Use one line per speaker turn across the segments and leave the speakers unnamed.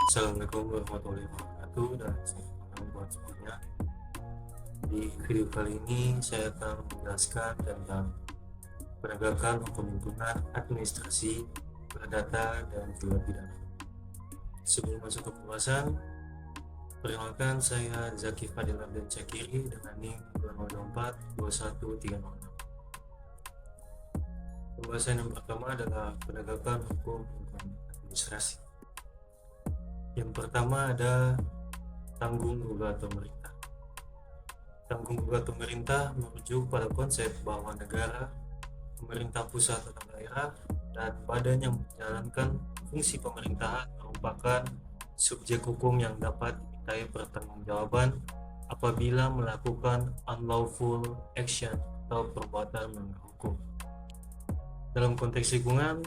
Assalamualaikum warahmatullahi wabarakatuh dan selamat malam buat semuanya. Di video kali ini saya akan menjelaskan tentang penegakan hukum lingkungan, administrasi, perdata, dan juga pidana. Sebelum masuk ke pembahasan, perkenalkan saya Zaki Fadil Abdul Cakiri dengan NIM 204 21306. Pembahasan yang pertama adalah penegakan hukum lingkungan administrasi. Yang pertama ada tanggung gugat pemerintah. Tanggung gugat pemerintah merujuk pada konsep bahwa negara, pemerintah pusat atau daerah, dan badan yang menjalankan fungsi pemerintahan merupakan subjek hukum yang dapat dimintai pertanggungjawaban apabila melakukan unlawful action atau perbuatan melanggar hukum. Dalam konteks lingkungan,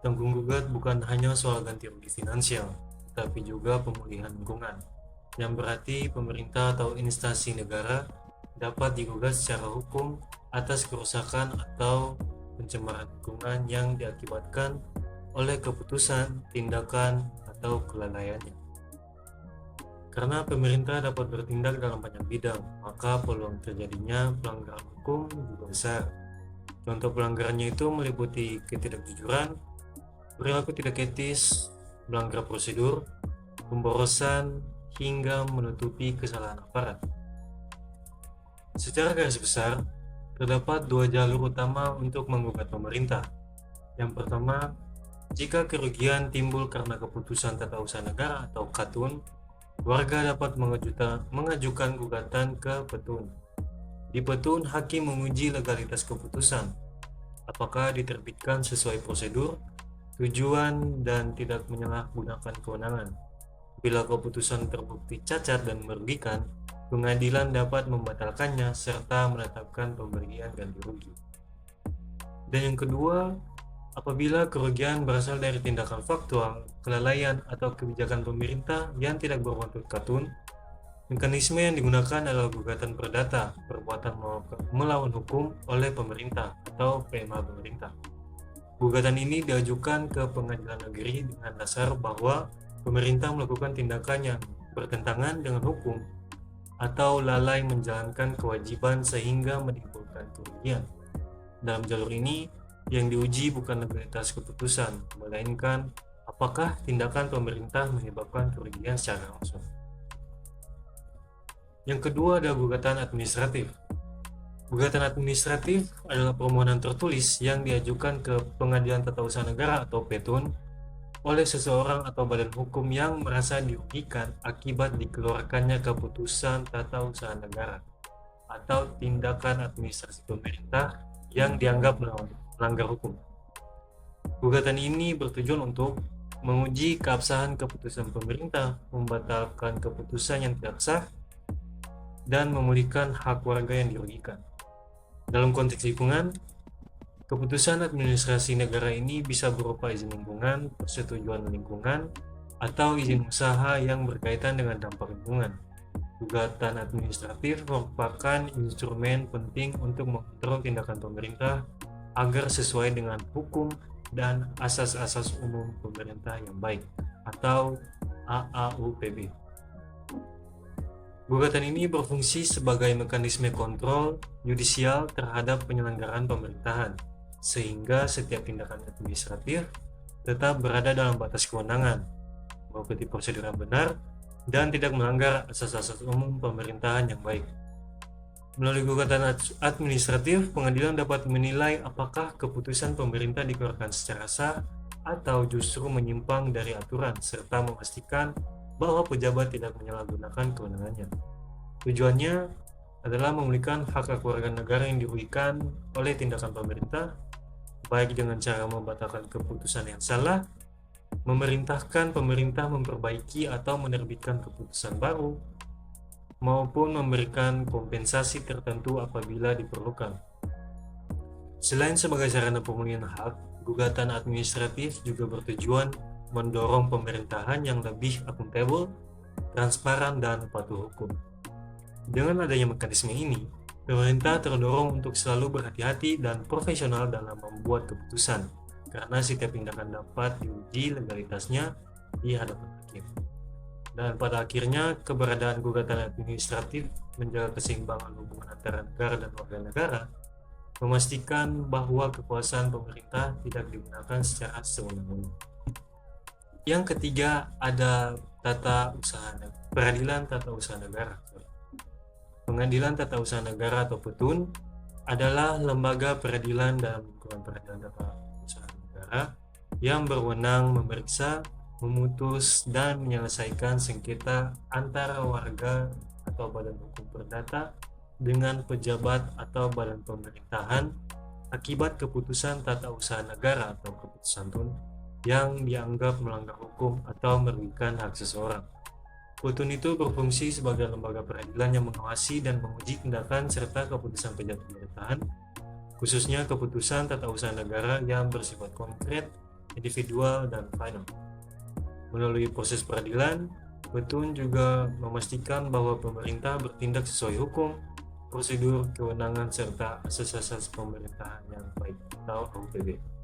tanggung gugat bukan hanya soal ganti rugi finansial, tapi juga pemulihan lingkungan, yang berarti pemerintah atau instansi negara dapat digugat secara hukum atas kerusakan atau pencemaran lingkungan yang diakibatkan oleh keputusan, tindakan, atau kelalaiannya. Karena pemerintah dapat bertindak dalam banyak bidang, maka peluang terjadinya pelanggaran hukum juga besar. Contoh pelanggarannya itu meliputi ketidakjujuran, perilaku tidak etis, melanggar prosedur, pemborosan, hingga menutupi kesalahan aparat. Secara garis besar, terdapat dua jalur utama untuk menggugat pemerintah. Yang pertama, jika kerugian timbul karena keputusan tata usaha negara atau KATUN, warga dapat mengajukan gugatan ke Petun. Di Petun, hakim menguji legalitas keputusan, apakah diterbitkan sesuai prosedur, tujuan, dan tidak menyalahgunakan kewenangan. Bila keputusan terbukti cacat dan merugikan, pengadilan dapat membatalkannya serta menetapkan pemberian ganti rugi. Dan yang kedua, apabila kerugian berasal dari tindakan faktual, kelalaian, atau kebijakan pemerintah yang tidak berbuntut katun, mekanisme yang digunakan adalah gugatan perdata, perbuatan melawan hukum oleh pemerintah atau PMH pemerintah. Gugatan ini diajukan ke pengadilan negeri dengan dasar bahwa pemerintah melakukan tindakan yang bertentangan dengan hukum atau lalai menjalankan kewajiban sehingga menimbulkan kerugian. Dalam jalur ini, yang diuji bukan legalitas keputusan, melainkan apakah tindakan pemerintah menyebabkan kerugian secara langsung. Yang kedua ada gugatan administratif. Gugatan administratif adalah permohonan tertulis yang diajukan ke Pengadilan Tata Usaha Negara atau Petun oleh seseorang atau badan hukum yang merasa dirugikan akibat dikeluarkannya keputusan tata usaha negara atau tindakan administrasi pemerintah yang dianggap melanggar hukum. Gugatan ini bertujuan untuk menguji keabsahan keputusan pemerintah, membatalkan keputusan yang tidak sah, dan memulihkan hak warga yang dirugikan. Dalam konteks lingkungan, keputusan administrasi negara ini bisa berupa izin lingkungan, persetujuan lingkungan, atau izin usaha yang berkaitan dengan dampak lingkungan. Gugatan administratif merupakan instrumen penting untuk mengontrol tindakan pemerintah agar sesuai dengan hukum dan asas-asas umum pemerintah yang baik atau AAUPB. Gugatan ini berfungsi sebagai mekanisme kontrol yudisial terhadap penyelenggaraan pemerintahan, sehingga setiap tindakan administratif tetap berada dalam batas kewenangan, mengikuti prosedur yang benar, dan tidak melanggar asas-asas umum pemerintahan yang baik. Melalui gugatan administratif, pengadilan dapat menilai apakah keputusan pemerintah dikeluarkan secara sah atau justru menyimpang dari aturan, serta memastikan bahwa pejabat tidak menyalahgunakan kewenangannya. Tujuannya adalah memulihkan hak warga negara yang dirugikan oleh tindakan pemerintah, baik dengan cara membatalkan keputusan yang salah, memerintahkan pemerintah memperbaiki atau menerbitkan keputusan baru, maupun memberikan kompensasi tertentu apabila diperlukan. Selain sebagai sarana pemulihan hak, gugatan administratif juga bertujuan mendorong pemerintahan yang lebih akuntabel, transparan, dan patuh hukum. Dengan adanya mekanisme ini, pemerintah terdorong untuk selalu berhati-hati dan profesional dalam membuat keputusan, karena setiap tindakan dapat diuji legalitasnya di hadapan hakim. Dan pada akhirnya, keberadaan gugatan administratif menjaga keseimbangan hubungan antara negara dan warga negara, memastikan bahwa kekuasaan pemerintah tidak digunakan secara sewenang-wenang. Yang ketiga ada peradilan tata usaha negara. Pengadilan tata usaha negara atau PETUN adalah lembaga peradilan dalam lingkungan peradilan tata usaha negara yang berwenang memeriksa, memutus, dan menyelesaikan sengketa antara warga atau badan hukum perdata dengan pejabat atau badan pemerintahan akibat keputusan tata usaha negara atau keputusan TUN yang dianggap melanggar hukum atau merugikan hak seseorang. PETUN itu berfungsi sebagai lembaga peradilan yang mengawasi dan menguji tindakan serta keputusan pejabat pemerintahan, khususnya keputusan tata usaha negara yang bersifat konkret, individual, dan final. Melalui proses peradilan, PETUN juga memastikan bahwa pemerintah bertindak sesuai hukum, prosedur, kewenangan, serta asas-asas pemerintahan yang baik atau HUPB.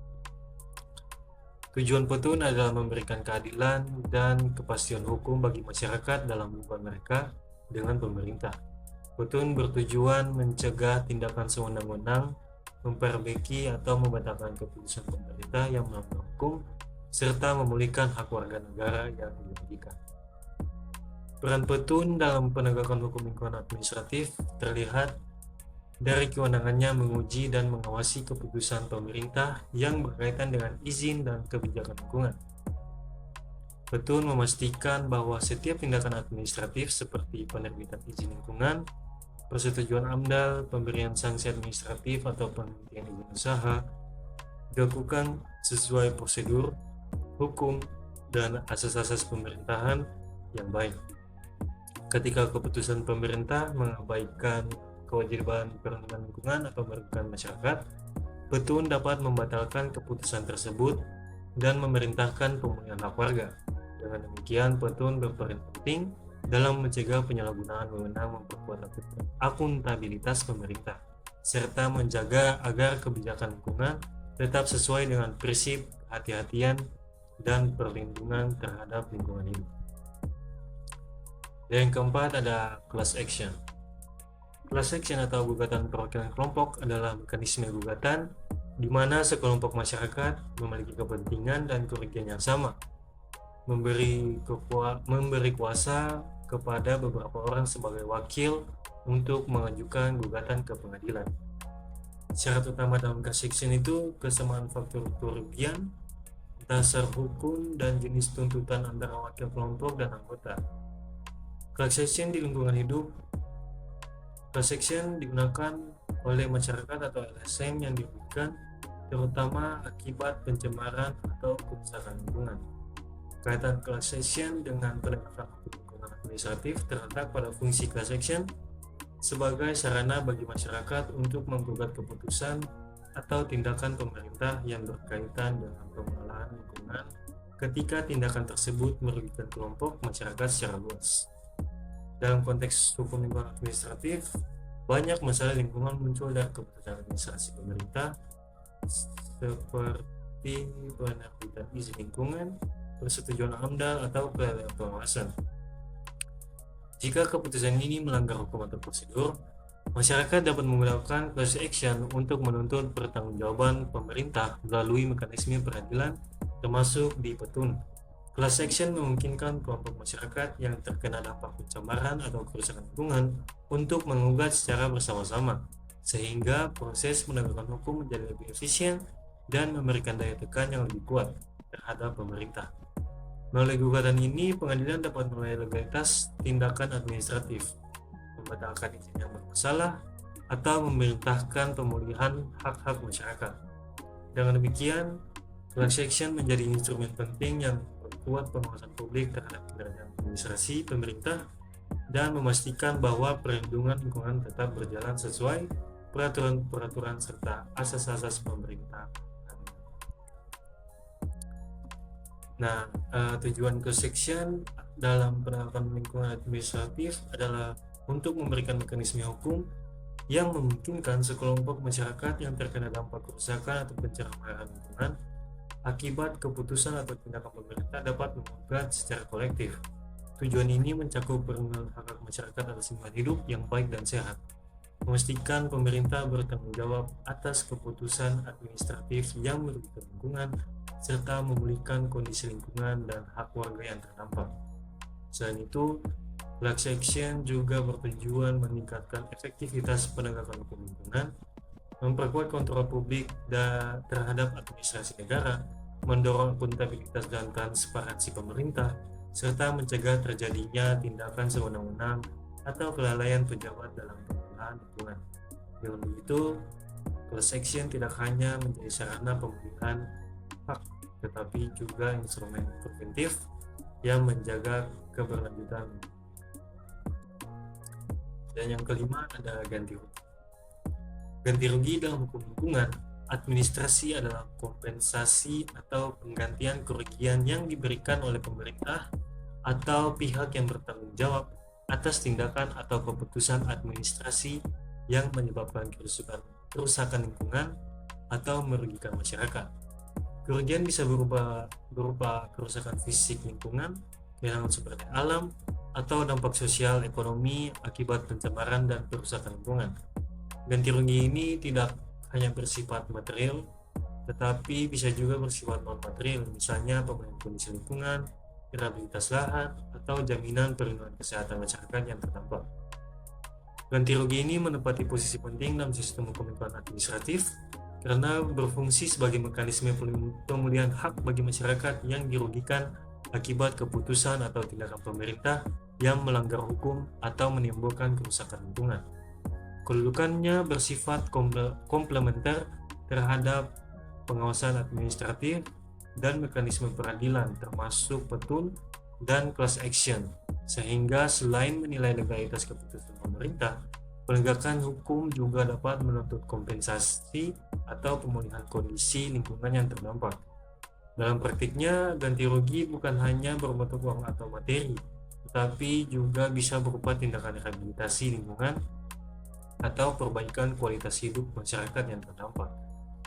Tujuan PETUN adalah memberikan keadilan dan kepastian hukum bagi masyarakat dalam hubungan mereka dengan pemerintah. PETUN bertujuan mencegah tindakan sewenang-wenang, memperbaiki atau membatalkan keputusan pemerintah yang melanggar hukum, serta memulihkan hak warga negara yang dirugikan. Peran PETUN dalam penegakan hukum lingkungan administratif terlihat dari kewenangannya menguji dan mengawasi keputusan pemerintah yang berkaitan dengan izin dan kebijakan lingkungan. PETUN memastikan bahwa setiap tindakan administratif seperti penerbitan izin lingkungan, persetujuan AMDAL, pemberian sanksi administratif atau penghentian izin usaha dilakukan sesuai prosedur, hukum, dan asas-asas pemerintahan yang baik. Ketika keputusan pemerintah mengabaikan kewajiban perlindungan lingkungan atau merugikan masyarakat, PETUN dapat membatalkan keputusan tersebut dan memerintahkan pemulihan hak warga. Dengan demikian, PETUN berperan penting dalam mencegah penyalahgunaan wewenang, memperkuat akuntabilitas pemerintah, serta menjaga agar kebijakan lingkungan tetap sesuai dengan prinsip kehati-hatian dan perlindungan terhadap lingkungan hidup. Yang keempat ada class action. Class action atau gugatan perwakilan kelompok adalah mekanisme gugatan di mana sekelompok masyarakat memiliki kepentingan dan kerugian yang sama, memberi kuasa kepada beberapa orang sebagai wakil untuk mengajukan gugatan ke pengadilan. Syarat utama dalam class action itu kesamaan faktor kerugian, dasar hukum, dan jenis tuntutan antara wakil kelompok dan anggota. Class action di lingkungan hidup. Class action digunakan oleh masyarakat atau LSM yang dirugikan terutama akibat pencemaran atau kerusakan lingkungan. Kaitan class action dengan penegakan hukum lingkungan administratif terletak pada fungsi class action sebagai sarana bagi masyarakat untuk menggugat keputusan atau tindakan pemerintah yang berkaitan dengan pengelolaan lingkungan ketika tindakan tersebut merugikan kelompok masyarakat secara luas. Dalam konteks hukum lingkungan administratif, banyak masalah lingkungan muncul dari keputusan administrasi pemerintah seperti penerbitan izin lingkungan, persetujuan AMDAL, atau kelalaian pengawasan. Jika keputusan ini melanggar hukum atau prosedur, masyarakat dapat menggunakan class action untuk menuntut pertanggungjawaban pemerintah melalui mekanisme peradilan termasuk di PETUN. Class action memungkinkan kelompok masyarakat yang terkena dampak pencemaran atau kerusakan lingkungan untuk menggugat secara bersama-sama, sehingga proses penegakan hukum menjadi lebih efisien dan memberikan daya tekan yang lebih kuat terhadap pemerintah. Melalui gugatan ini, pengadilan dapat menilai legalitas tindakan administratif, membatalkan izin yang bermasalah, atau memerintahkan pemulihan hak-hak masyarakat. Dengan demikian, class action menjadi instrumen penting yang memperkuat pengawasan publik terhadap kinerja administrasi pemerintah dan memastikan bahwa perlindungan lingkungan tetap berjalan sesuai peraturan-peraturan serta asas-asas pemerintah. Nah, tujuan class action dalam penegakan lingkungan administratif adalah untuk memberikan mekanisme hukum yang memungkinkan sekelompok masyarakat yang terkena dampak kerusakan atau pencemaran lingkungan akibat keputusan atau tindakan pemerintah dapat menggugat secara kolektif. Tujuan ini mencakup perlindungan hak masyarakat atas lingkungan hidup yang baik dan sehat, memastikan pemerintah bertanggung jawab atas keputusan administratif yang merugikan lingkungan, serta memulihkan kondisi lingkungan dan hak warga yang terdampak. Selain itu, class action juga bertujuan meningkatkan efektivitas penegakan hukum lingkungan, memperkuat kontrol publik terhadap administrasi negara, mendorong akuntabilitas dan transparansi pemerintah, serta mencegah terjadinya tindakan sewenang-wenang atau kelalaian pejabat dalam pengelolaan lingkungan. Dengan begitu, class action tidak hanya menjadi sarana pemulihan hak, tetapi juga instrumen preventif yang menjaga keberlanjutan. Dan yang kelima ada ganti rugi. Ganti rugi dalam hukum lingkungan administrasi adalah kompensasi atau penggantian kerugian yang diberikan oleh pemerintah atau pihak yang bertanggung jawab atas tindakan atau keputusan administrasi yang menyebabkan kerusakan lingkungan atau merugikan masyarakat. Kerugian bisa berupa kerusakan fisik lingkungan, kehilangan sumber daya alam, atau dampak sosial ekonomi akibat pencemaran dan kerusakan lingkungan. Ganti rugi ini tidak hanya bersifat material, tetapi bisa juga bersifat non-material, misalnya pemulihan kondisi lingkungan, rehabilitas lahan, atau jaminan perlindungan kesehatan masyarakat yang terdampak. Ganti rugi ini menempati posisi penting dalam sistem hukum lingkungan administratif karena berfungsi sebagai mekanisme pemulihan hak bagi masyarakat yang dirugikan akibat keputusan atau tindakan pemerintah yang melanggar hukum atau menimbulkan kerusakan lingkungan. Kedudukannya bersifat komplementer terhadap pengawasan administratif dan mekanisme peradilan termasuk petun dan class action, sehingga selain menilai legalitas keputusan pemerintah, penegakan hukum juga dapat menuntut kompensasi atau pemulihan kondisi lingkungan yang terdampak. Dalam praktiknya, ganti rugi bukan hanya berbentuk uang atau materi, tetapi juga bisa berupa tindakan rehabilitasi lingkungan atau perbaikan kualitas hidup masyarakat yang terdampak.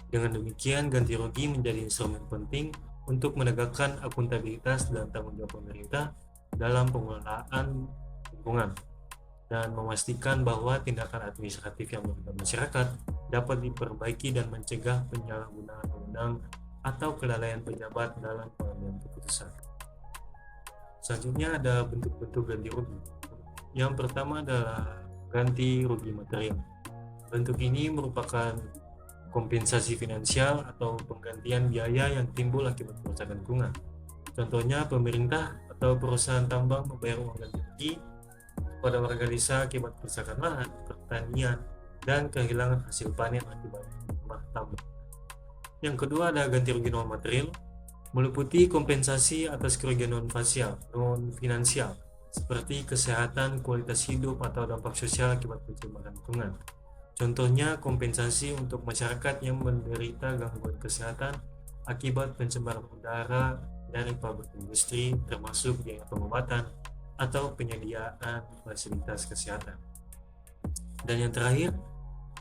Dengan demikian, ganti rugi menjadi instrumen penting untuk menegakkan akuntabilitas dan tanggung jawab pemerintah dalam pengelolaan lingkungan dan memastikan bahwa tindakan administratif yang merugikan masyarakat dapat diperbaiki dan mencegah penyalahgunaan wewenang atau kelalaian pejabat dalam pengambilan keputusan. Selanjutnya ada bentuk-bentuk ganti rugi. Yang pertama adalah ganti rugi material. Bentuk ini merupakan kompensasi finansial atau penggantian biaya yang timbul akibat kerusakan lingkungan. Contohnya, pemerintah atau perusahaan tambang membayar uang ganti rugi kepada warga desa akibat kerusakan lahan, pertanian, dan kehilangan hasil panen akibat limbah tambang. Yang kedua ada ganti rugi non material, meliputi kompensasi atas kerugian non finansial seperti kesehatan, kualitas hidup, atau dampak sosial akibat pencemaran lingkungan. Contohnya, kompensasi untuk masyarakat yang menderita gangguan kesehatan akibat pencemaran udara dari pabrik industri, termasuk biaya pengobatan atau penyediaan fasilitas kesehatan. Dan yang terakhir,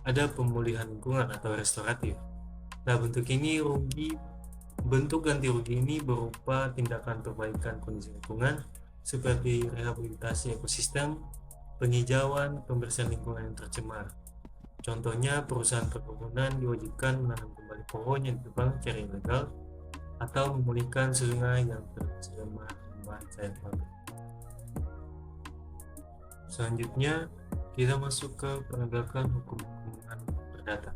ada pemulihan lingkungan atau restoratif. Nah, bentuk ganti rugi ini berupa tindakan perbaikan kondisi lingkungan seperti rehabilitasi ekosistem, penghijauan, pembersihan lingkungan yang tercemar. Contohnya, perusahaan perkebunan diwajibkan menanam kembali pohon yang ditebang secara ilegal atau memulihkan sungai yang tercemar limbah cair pabrik. Selanjutnya, kita masuk ke penegakan hukum lingkungan perdata.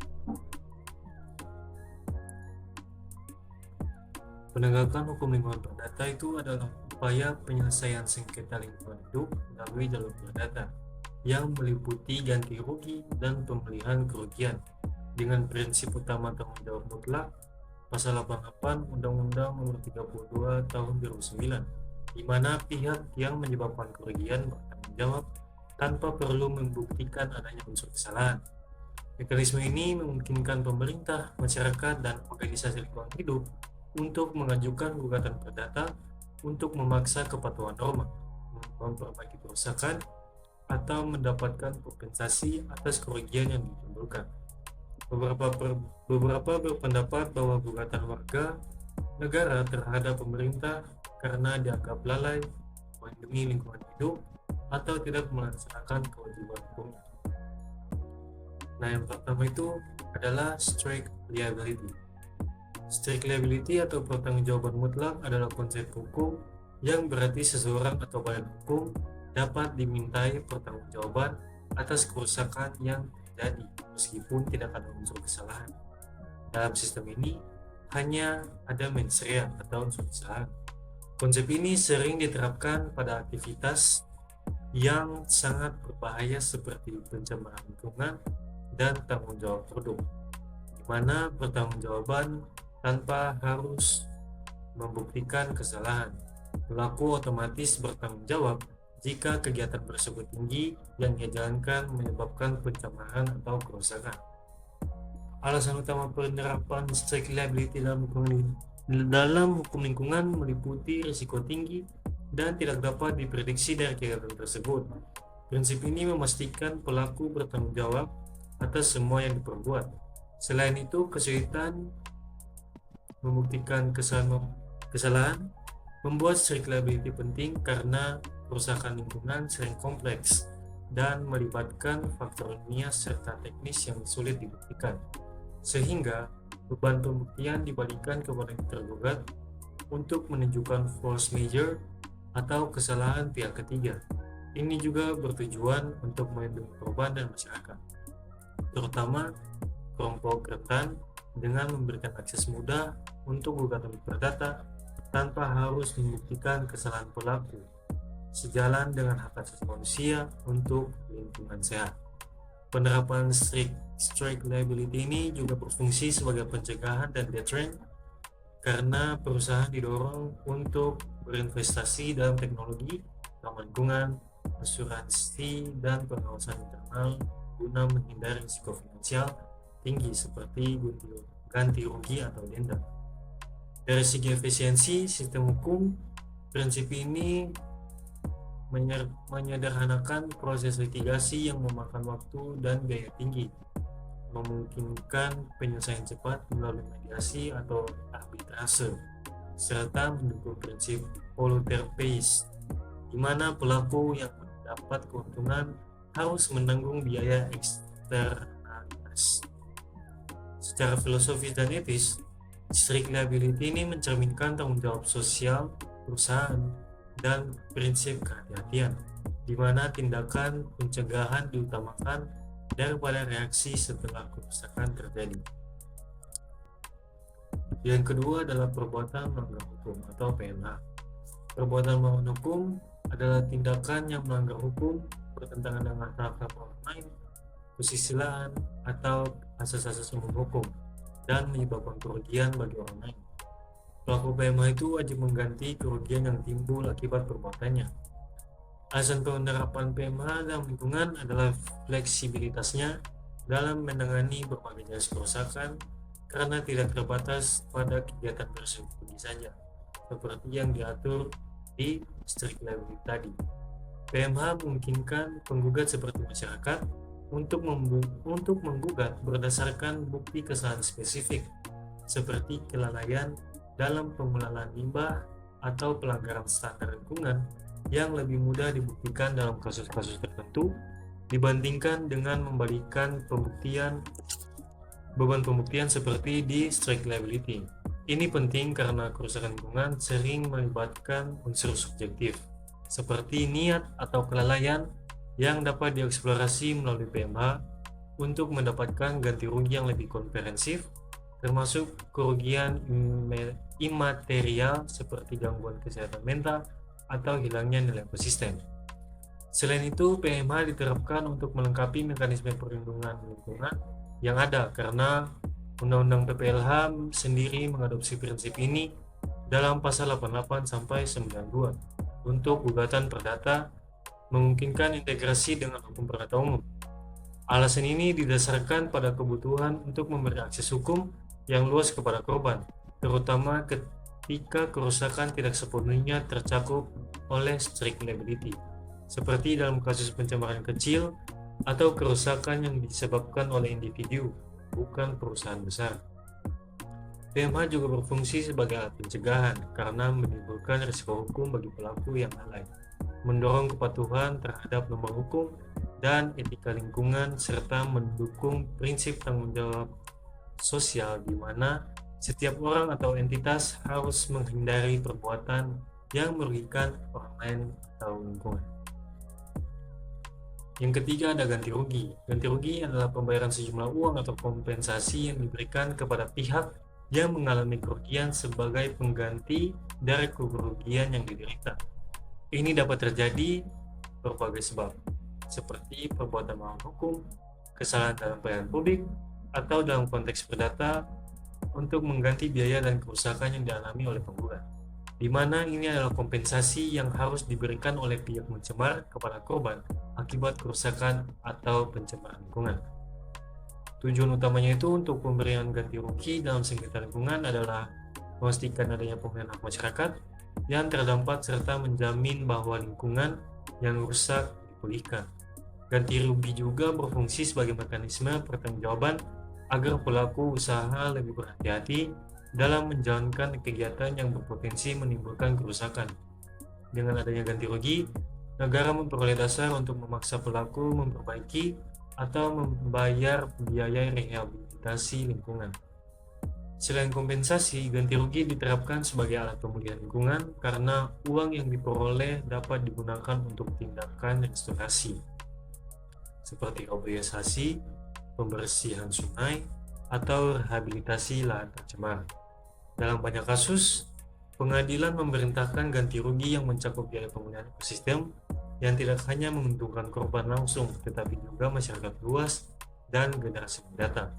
Penegakan hukum lingkungan perdata itu adalah upaya penyelesaian sengketa lingkungan hidup melalui jalur perdata yang meliputi ganti rugi dan pemulihan kerugian dengan prinsip utama tanggung jawab mutlak pasal 88 Undang-Undang Nomor 32 Tahun 2009, di mana pihak yang menyebabkan kerugian bertanggung jawab tanpa perlu membuktikan adanya unsur kesalahan. Mekanisme ini memungkinkan pemerintah, masyarakat, dan organisasi lingkungan hidup untuk mengajukan gugatan perdata untuk memaksa kepatuhan norma, memperbaiki kerusakan, atau mendapatkan kompensasi atas kerugian yang ditimbulkan. Beberapa berpendapat bahwa gugatan warga negara terhadap pemerintah karena dianggap lalai melindungi lingkungan hidup atau tidak melaksanakan kewajiban hukumnya. Nah, yang pertama itu adalah strict liability. Strict liability atau pertanggungjawaban mutlak adalah konsep hukum yang berarti seseorang atau badan hukum dapat dimintai pertanggungjawaban atas kerusakan yang terjadi meskipun tidak ada unsur kesalahan. Dalam sistem ini hanya ada mens rea atau unsur kesalahan. Konsep ini sering diterapkan pada aktivitas yang sangat berbahaya seperti pencemaran lingkungan dan tanggung jawab produk, di mana pertanggungjawaban tanpa harus membuktikan kesalahan. Pelaku otomatis bertanggung jawab jika kegiatan tersebut tinggi yang ia jalankan menyebabkan pencemaran atau kerusakan. Alasan utama penerapan strict liability dalam hukum lingkungan meliputi risiko tinggi dan tidak dapat diprediksi dari kegiatan tersebut. Prinsip ini memastikan pelaku bertanggung jawab atas semua yang diperbuat. Selain itu, kesulitan membuktikan kesalahan membuat strict liability penting karena kerusakan lingkungan sering kompleks dan melibatkan faktor ilmiah serta teknis yang sulit dibuktikan, sehingga beban pembuktian dibalikan kepada yang tergugat untuk menunjukkan force majeure atau kesalahan pihak ketiga. Ini juga bertujuan untuk melindungi korban dan masyarakat, terutama kelompok rentan, dengan memberikan akses mudah untuk gugatan perdata tanpa harus membuktikan kesalahan pelaku, sejalan dengan hak asasi manusia untuk lingkungan sehat. Penerapan strict liability ini juga berfungsi sebagai pencegahan dan deterrent karena perusahaan didorong untuk berinvestasi dalam teknologi, ramah lingkungan, asuransi, dan pengawasan internal guna menghindari risiko finansial tinggi seperti ganti rugi atau denda. Dari segi efisiensi sistem hukum, prinsip ini menyederhanakan proses litigasi yang memakan waktu dan biaya tinggi, memungkinkan penyelesaian cepat melalui mediasi atau arbitrase, serta mendukung prinsip polluter pays, di mana pelaku yang mendapat keuntungan harus menanggung biaya eksternalitas. Secara filosofis dan etis, strict liability ini mencerminkan tanggung jawab sosial perusahaan dan prinsip kehati-hatian, di mana tindakan pencegahan diutamakan daripada reaksi setelah kerusakan terjadi. Yang kedua adalah perbuatan melanggar hukum atau PMH. Perbuatan melawan hukum adalah tindakan yang melanggar hukum, bertentangan dengan hak-hak orang lain, kesusilaan, atau asas-asas umum hukum, dan menyebabkan kerugian bagi orang lain. Pelaku PMH itu wajib mengganti kerugian yang timbul akibat perbuatannya. Alasan penerapan PMH dalam lingkungan adalah fleksibilitasnya dalam menangani berbagai jenis kerusakan karena tidak terbatas pada kegiatan tersebut saja, seperti yang diatur di strict liability tadi. PMH memungkinkan penggugat seperti masyarakat untuk menggugat berdasarkan bukti kesalahan spesifik seperti kelalaian dalam pengelolaan limbah atau pelanggaran standar lingkungan yang lebih mudah dibuktikan dalam kasus-kasus tertentu dibandingkan dengan membalikan beban pembuktian seperti di strict liability. Ini penting karena kerusakan lingkungan sering melibatkan unsur subjektif seperti niat atau kelalaian yang dapat dieksplorasi melalui PMH untuk mendapatkan ganti rugi yang lebih komprehensif, termasuk kerugian imaterial seperti gangguan kesehatan mental atau hilangnya nilai ekosistem. Selain itu, PMH diterapkan untuk melengkapi mekanisme perlindungan lingkungan yang ada karena Undang-Undang PPLH sendiri mengadopsi prinsip ini dalam pasal 88 sampai 92 untuk gugatan perdata, memungkinkan integrasi dengan hukum perdata umum. Alasan ini didasarkan pada kebutuhan untuk memberi akses hukum yang luas kepada korban, terutama ketika kerusakan tidak sepenuhnya tercakup oleh strict liability, seperti dalam kasus pencemaran kecil atau kerusakan yang disebabkan oleh individu, bukan perusahaan besar. PMH juga berfungsi sebagai alat pencegahan karena menimbulkan risiko hukum bagi pelaku yang lalai, mendorong kepatuhan terhadap norma hukum dan etika lingkungan, serta mendukung prinsip tanggung jawab sosial di mana setiap orang atau entitas harus menghindari perbuatan yang merugikan orang lain atau lingkungan. Yang ketiga ada ganti rugi. Ganti rugi adalah pembayaran sejumlah uang atau kompensasi yang diberikan kepada pihak yang mengalami kerugian sebagai pengganti dari kerugian yang diderita. Ini dapat terjadi berbagai sebab, seperti perbuatan melawan hukum, kesalahan dalam pelayanan publik, atau dalam konteks perdata untuk mengganti biaya dan kerusakan yang dialami oleh penggugat, di mana ini adalah kompensasi yang harus diberikan oleh pihak mencemar kepada korban akibat kerusakan atau pencemaran lingkungan. Tujuan utamanya itu untuk pemberian ganti rugi dalam sengketa lingkungan adalah memastikan adanya pemulihan hak masyarakat yang terdampak serta menjamin bahwa lingkungan yang rusak dipulihkan. Ganti rugi juga berfungsi sebagai mekanisme pertanggungjawaban agar pelaku usaha lebih berhati-hati dalam menjalankan kegiatan yang berpotensi menimbulkan kerusakan. Dengan adanya ganti rugi, negara memperoleh dasar untuk memaksa pelaku memperbaiki atau membayar biaya rehabilitasi lingkungan. Selain kompensasi, ganti rugi diterapkan sebagai alat pemulihan lingkungan karena uang yang diperoleh dapat digunakan untuk tindakan restorasi, seperti reboisasi, pembersihan sungai, atau rehabilitasi lahan tercemar. Dalam banyak kasus, pengadilan memerintahkan ganti rugi yang mencakup biaya pemulihan ekosistem yang tidak hanya menguntungkan korban langsung, tetapi juga masyarakat luas dan generasi mendatang.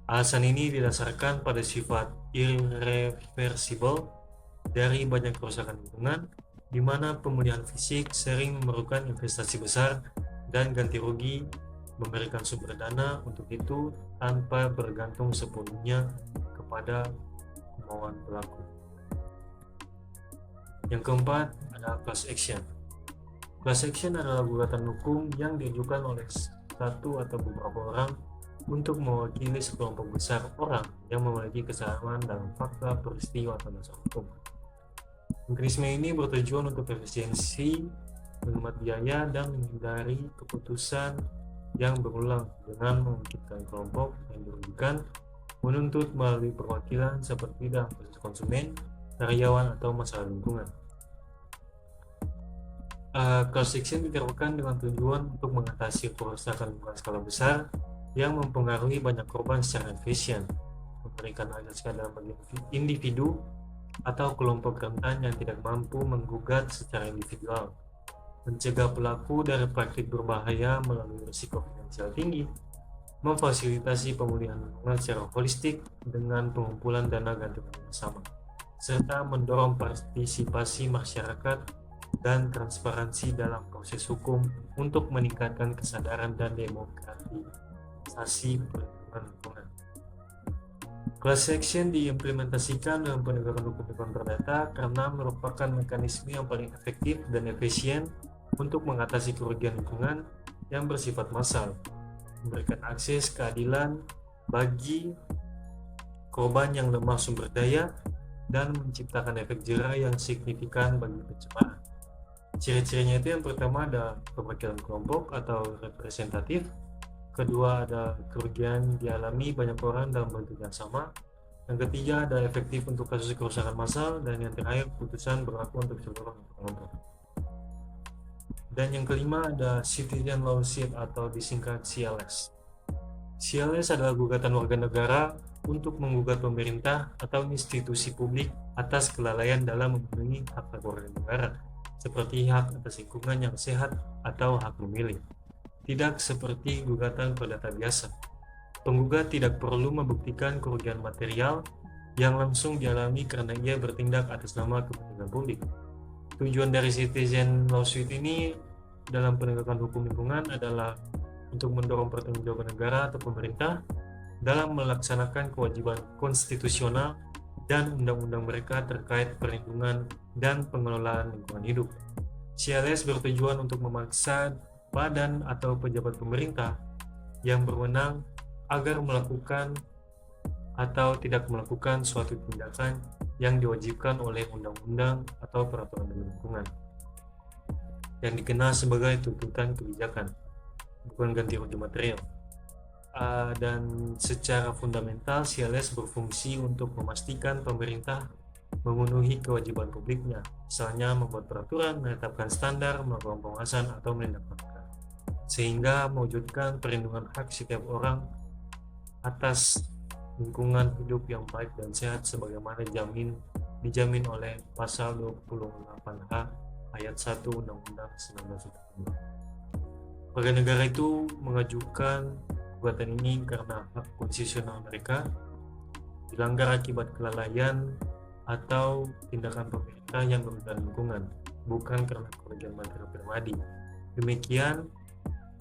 Alasan ini didasarkan pada sifat irreversible dari banyak kerusakan lingkungan, di mana pemulihan fisik sering memerlukan investasi besar dan ganti rugi memberikan sumber dana untuk itu tanpa bergantung sepenuhnya kepada kemauan pelaku. Yang keempat ada class action. Class action adalah gugatan hukum yang diajukan oleh satu atau beberapa orang untuk mewakili sekelompok besar orang yang memiliki kesamaan dalam fakta, peristiwa, atau dasar hukum. Mekanisme ini bertujuan untuk efisiensi, menghemat biaya, dan menghindari keputusan yang berulang dengan memungkinkan kelompok yang dirugikan menuntut melalui perwakilan seperti dalam kasus konsumen, karyawan, atau masalah lingkungan. Class action diterapkan dengan tujuan untuk mengatasi kerusakan lingkungan skala besar yang mempengaruhi banyak korban secara efisien, memberikan akses keadilan bagi individu atau kelompok rentan yang tidak mampu menggugat secara individual, mencegah pelaku dari praktik berbahaya melalui risiko finansial tinggi, memfasilitasi pemulihan lingkungan secara holistik dengan pengumpulan dana ganti rugi bersama, serta mendorong partisipasi masyarakat dan transparansi dalam proses hukum untuk meningkatkan kesadaran dan demokratisasi perlindungan lingkungan. Class action diimplementasikan dalam penegakan hukum lingkungan perdata karena merupakan mekanisme yang paling efektif dan efisien untuk mengatasi kerugian lingkungan yang bersifat massal, memberikan akses keadilan bagi korban yang lemah sumber daya, dan menciptakan efek jera yang signifikan bagi pencemaran. Ciri-cirinya itu yang pertama ada perwakilan kelompok atau representatif, kedua ada kerugian dialami banyak orang dalam bentuk yang sama, yang ketiga ada efektif untuk kasus kerusakan massal, dan yang terakhir putusan berlaku untuk seluruh kelompok. Dan yang kelima ada citizen lawsuit atau disingkat CLS. CLS adalah gugatan warga negara untuk menggugat pemerintah atau institusi publik atas kelalaian dalam memenuhi hak warga negara, seperti hak atas lingkungan yang sehat atau hak memilih. Tidak seperti gugatan perdata biasa. Penggugat tidak perlu membuktikan kerugian material yang langsung dialami karena ia bertindak atas nama kepentingan publik. Tujuan dari citizen lawsuit ini dalam penegakan hukum lingkungan adalah untuk mendorong pertanggungjawaban negara atau pemerintah dalam melaksanakan kewajiban konstitusional dan undang-undang mereka terkait perlindungan dan pengelolaan lingkungan hidup. CLS bertujuan untuk memaksa badan atau pejabat pemerintah yang berwenang agar melakukan atau tidak melakukan suatu tindakan yang diwajibkan oleh undang-undang atau peraturan lingkungan yang dikenal sebagai tuntutan kebijakan, bukan ganti rugi material. Dan secara fundamental CLS berfungsi untuk memastikan pemerintah memenuhi kewajiban publiknya, misalnya membuat peraturan, menetapkan standar, melakukan pengawasan, atau menindaklanjuti, sehingga mewujudkan perlindungan hak setiap orang atas lingkungan hidup yang baik dan sehat sebagaimana dijamin oleh pasal 28H ayat 1 Undang-Undang 1945. Warga negara itu mengajukan gugatan ini karena hak konstitusional mereka dilanggar akibat kelalaian atau tindakan pemerintah yang merugikan lingkungan, bukan karena kerugian material pribadi. Demikian,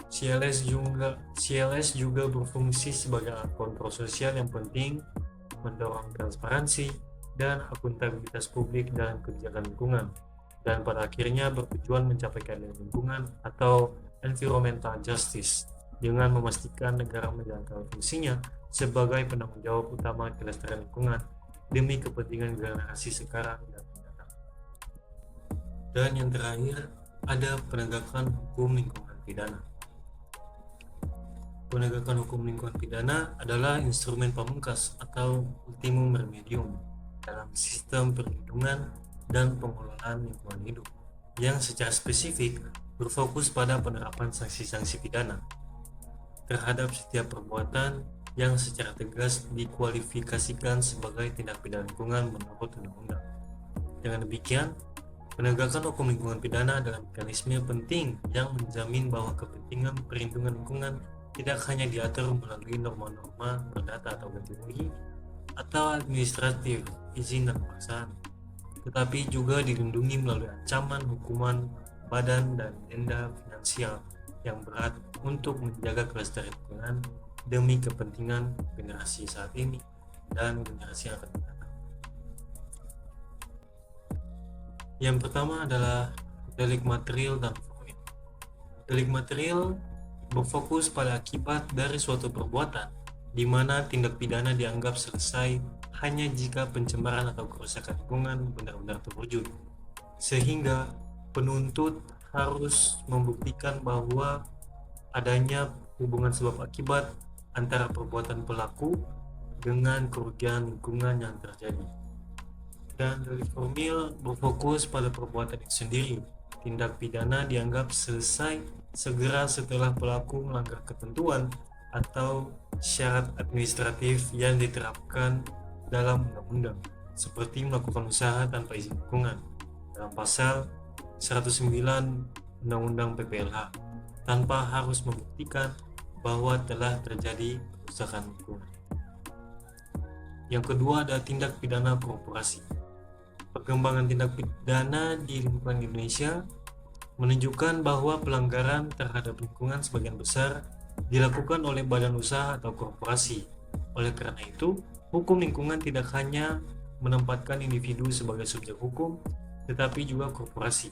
CLS juga berfungsi sebagai alat kontrol sosial yang penting, mendorong transparansi dan akuntabilitas publik dalam kebijakan lingkungan, dan pada akhirnya bertujuan mencapai keadilan lingkungan atau environmental justice dengan memastikan negara menjalankan fungsinya sebagai penanggung jawab utama kelestarian lingkungan demi kepentingan generasi sekarang dan mendatang. Dan yang terakhir, ada penegakan hukum lingkungan pidana. Penegakan hukum lingkungan pidana adalah instrumen pamungkas atau ultimum remedium dalam sistem perlindungan dan pengelolaan lingkungan hidup yang secara spesifik berfokus pada penerapan sanksi-sanksi pidana terhadap setiap perbuatan yang secara tegas dikualifikasikan sebagai tindak pidana lingkungan menurut undang-undang. Dengan demikian, penegakan hukum lingkungan pidana adalah mekanisme penting yang menjamin bahwa kepentingan perlindungan lingkungan tidak hanya diatur melalui norma-norma perdata atau ganti rugi atau administratif, izin dan paksaan, tetapi juga dilindungi melalui ancaman hukuman badan dan denda finansial yang berat untuk menjaga kelestarian lingkungan demi kepentingan generasi saat ini dan generasi yang akan datang. Yang pertama adalah delik material dan formil. Delik material berfokus pada akibat dari suatu perbuatan di mana tindak pidana dianggap selesai hanya jika pencemaran atau kerusakan lingkungan benar-benar terwujud, sehingga penuntut harus membuktikan bahwa adanya hubungan sebab akibat antara perbuatan pelaku dengan kerugian lingkungan yang terjadi. Dan delik formil berfokus pada perbuatan itu sendiri. Tindak pidana dianggap selesai segera setelah pelaku melanggar ketentuan atau syarat administratif yang diterapkan dalam undang-undang, seperti melakukan usaha tanpa izin lingkungan dalam pasal 109 Undang-Undang PPLH, tanpa harus membuktikan bahwa telah terjadi kerusakan lingkungan. Yang kedua ada tindak pidana korporasi. Perkembangan tindak pidana di lingkungan Indonesia menunjukkan bahwa pelanggaran terhadap lingkungan sebagian besar dilakukan oleh badan usaha atau korporasi. Oleh karena itu, hukum lingkungan tidak hanya menempatkan individu sebagai subjek hukum, tetapi juga korporasi.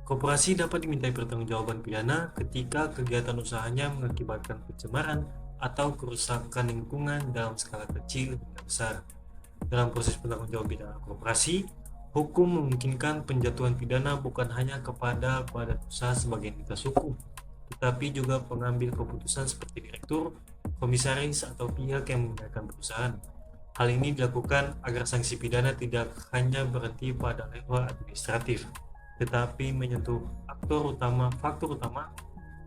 Korporasi dapat dimintai pertanggungjawaban pidana ketika kegiatan usahanya mengakibatkan pencemaran atau kerusakan lingkungan dalam skala kecil hingga besar. Dalam proses pertanggungjawaban pidana korporasi, hukum memungkinkan penjatuhan pidana bukan hanya kepada badan usaha sebagai entitas hukum, tetapi juga pengambil keputusan seperti direktur, komisaris, atau pihak yang menggunakan perusahaan. Hal ini dilakukan agar sanksi pidana tidak hanya berhenti pada level administratif, tetapi menyentuh faktor utama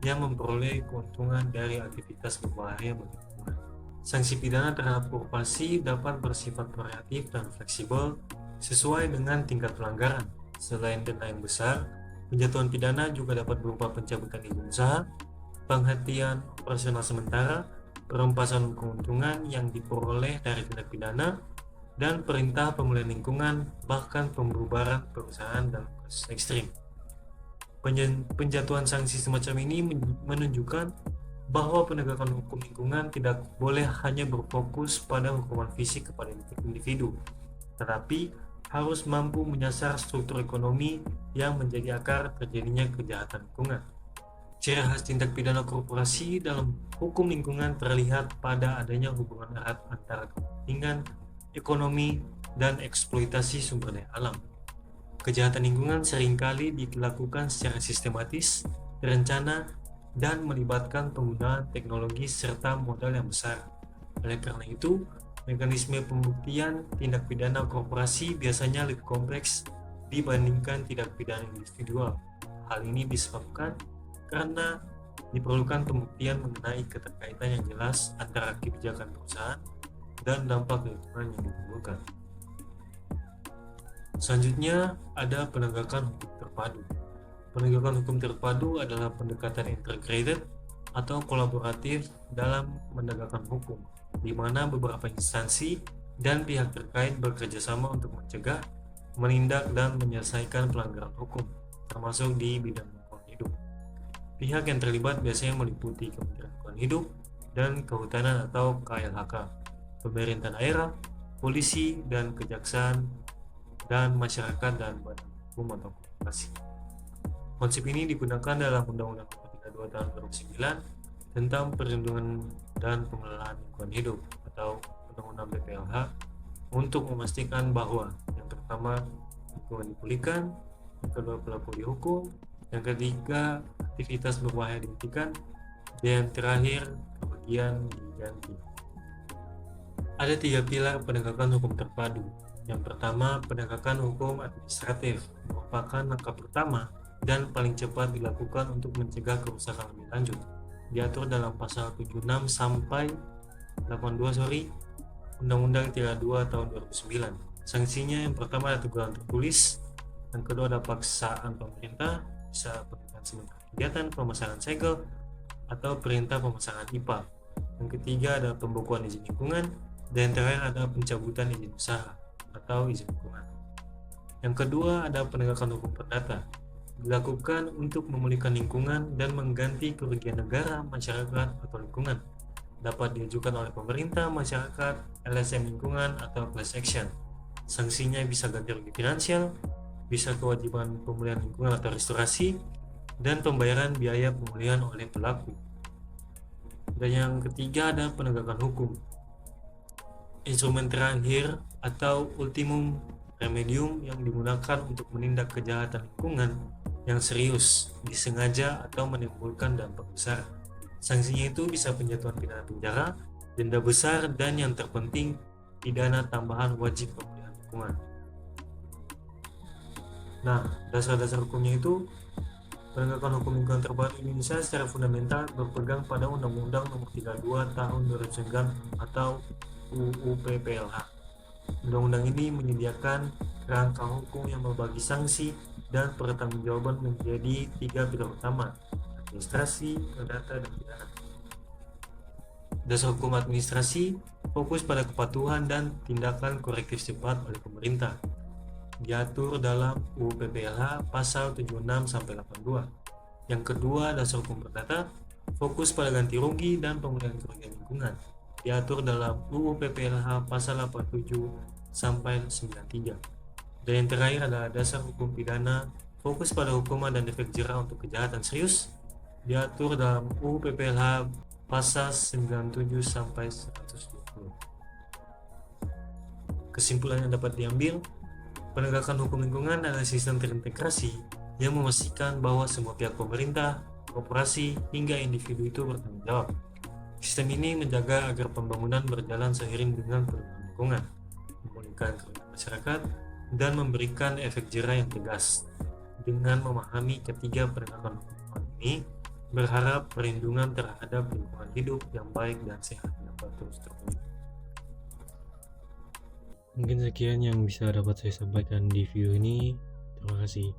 yang memperoleh keuntungan dari aktivitas berbahaya bagi lingkungan. Sanksi pidana terhadap korporasi dapat bersifat variatif dan fleksibel sesuai dengan tingkat pelanggaran. Selain denda yang besar, penjatuhan pidana juga dapat berupa pencabutan izin usaha, penghentian operasional sementara, perampasan keuntungan yang diperoleh dari tindak pidana, dan perintah pemulihan lingkungan, bahkan pembubaran perusahaan dalam kasus ekstrim. Penjatuhan sanksi semacam ini menunjukkan bahwa penegakan hukum lingkungan tidak boleh hanya berfokus pada hukuman fisik kepada individu, tetapi harus mampu menyasar struktur ekonomi yang menjadi akar terjadinya kejahatan lingkungan. Ciri khas tindak pidana korporasi dalam hukum lingkungan terlihat pada adanya hubungan erat antara kepentingan ekonomi dan eksploitasi sumber daya alam. Kejahatan lingkungan seringkali dilakukan secara sistematis, terencana, dan melibatkan penggunaan teknologi serta modal yang besar. Oleh karena itu, mekanisme pembuktian tindak pidana korporasi biasanya lebih kompleks dibandingkan tindak pidana individual. Hal ini disebabkan karena diperlukan pembuktian mengenai keterkaitan yang jelas antara kebijakan perusahaan dan dampak lingkungan yang ditimbulkan. Selanjutnya ada penegakan hukum terpadu. Penegakan hukum terpadu adalah pendekatan integrated atau kolaboratif dalam menegakkan hukum, di mana beberapa instansi dan pihak terkait bekerja sama untuk mencegah, menindak, dan menyelesaikan pelanggaran hukum, termasuk di bidang lingkungan hidup. Pihak yang terlibat biasanya meliputi Kementerian Lingkungan Hidup dan Kehutanan atau KLHK, pemerintah daerah, polisi dan kejaksaan, dan masyarakat dan badan hukum atau korporasi. Konsep ini digunakan dalam Undang-Undang Nomor 32 Tahun 2009 tentang perlindungan dan pengelolaan lingkungan hidup atau Undang-Undang BPLH untuk memastikan bahwa yang pertama lingkungan dipulihkan, yang kedua pelaku dihukum, yang ketiga aktivitas berbahaya dihentikan, dan yang terakhir kerugian diganti. Ada 3 pilar penegakan hukum terpadu. Yang pertama, penegakan hukum administratif merupakan langkah pertama dan paling cepat dilakukan untuk mencegah kerusakan lebih lanjut. Diatur dalam pasal 76 sampai 82 Undang-Undang 32 tahun 2009. Sanksinya yang pertama ada teguran tertulis, yang kedua ada paksaan pemerintah, bisa penghentian sementara kegiatan, pemasangan segel, atau perintah pemasangan IPA. Yang ketiga ada pembekuan izin lingkungan, dan yang terakhir ada pencabutan izin usaha atau izin lingkungan. Yang kedua ada penegakan hukum perdata, dilakukan untuk memulihkan lingkungan dan mengganti kerugian negara, masyarakat, atau lingkungan. Dapat diajukan oleh pemerintah, masyarakat, LSM lingkungan, atau class action. Sanksinya bisa ganti rugi finansial, bisa kewajiban pemulihan lingkungan atau restorasi, dan pembayaran biaya pemulihan oleh pelaku. Dan yang ketiga ada penegakan hukum. Instrumen terakhir atau ultimum remedium yang digunakan untuk menindak kejahatan lingkungan yang serius, disengaja, atau menimbulkan dampak besar. Sanksinya itu bisa penjatuhan pidana penjara, denda besar, dan yang terpenting pidana tambahan wajib pemulihan lingkungan. Nah, dasar-dasar hukumnya itu penegakan hukum lingkungan terpadu Indonesia secara fundamental berpegang pada Undang-Undang Nomor 32 Tahun 2009 atau UU PPLH. Undang-undang ini menyediakan kerangka hukum yang membagi sanksi dan pertanggungjawaban menjadi 3 pilar utama: administrasi, perdata, dan pidana. Dasar hukum administrasi fokus pada kepatuhan dan tindakan korektif cepat oleh pemerintah. Diatur dalam UU PPLH pasal 76 sampai 82. Yang kedua, dasar hukum perdata fokus pada ganti rugi dan pemulihan kerugian lingkungan. Diatur dalam UU PPLH pasal 87 sampai 93. Dan yang terakhir adalah dasar hukum pidana fokus pada hukuman dan efek jera untuk kejahatan serius. Diatur dalam UU PPLH pasal 97 sampai 120. Kesimpulan yang dapat diambil, penegakan hukum lingkungan adalah sistem terintegrasi yang memastikan bahwa semua pihak pemerintah, korporasi, hingga individu itu bertanggung jawab. Sistem ini menjaga agar pembangunan berjalan seiring dengan perubahan lingkungan, memulihkan kerugian masyarakat, dan memberikan efek jera yang tegas. Dengan memahami ketiga penegakan hukum ini, berharap perlindungan terhadap lingkungan hidup yang baik dan sehat dapat terus terwujud. Mungkin sekian yang bisa dapat saya sampaikan di video ini. Terima kasih.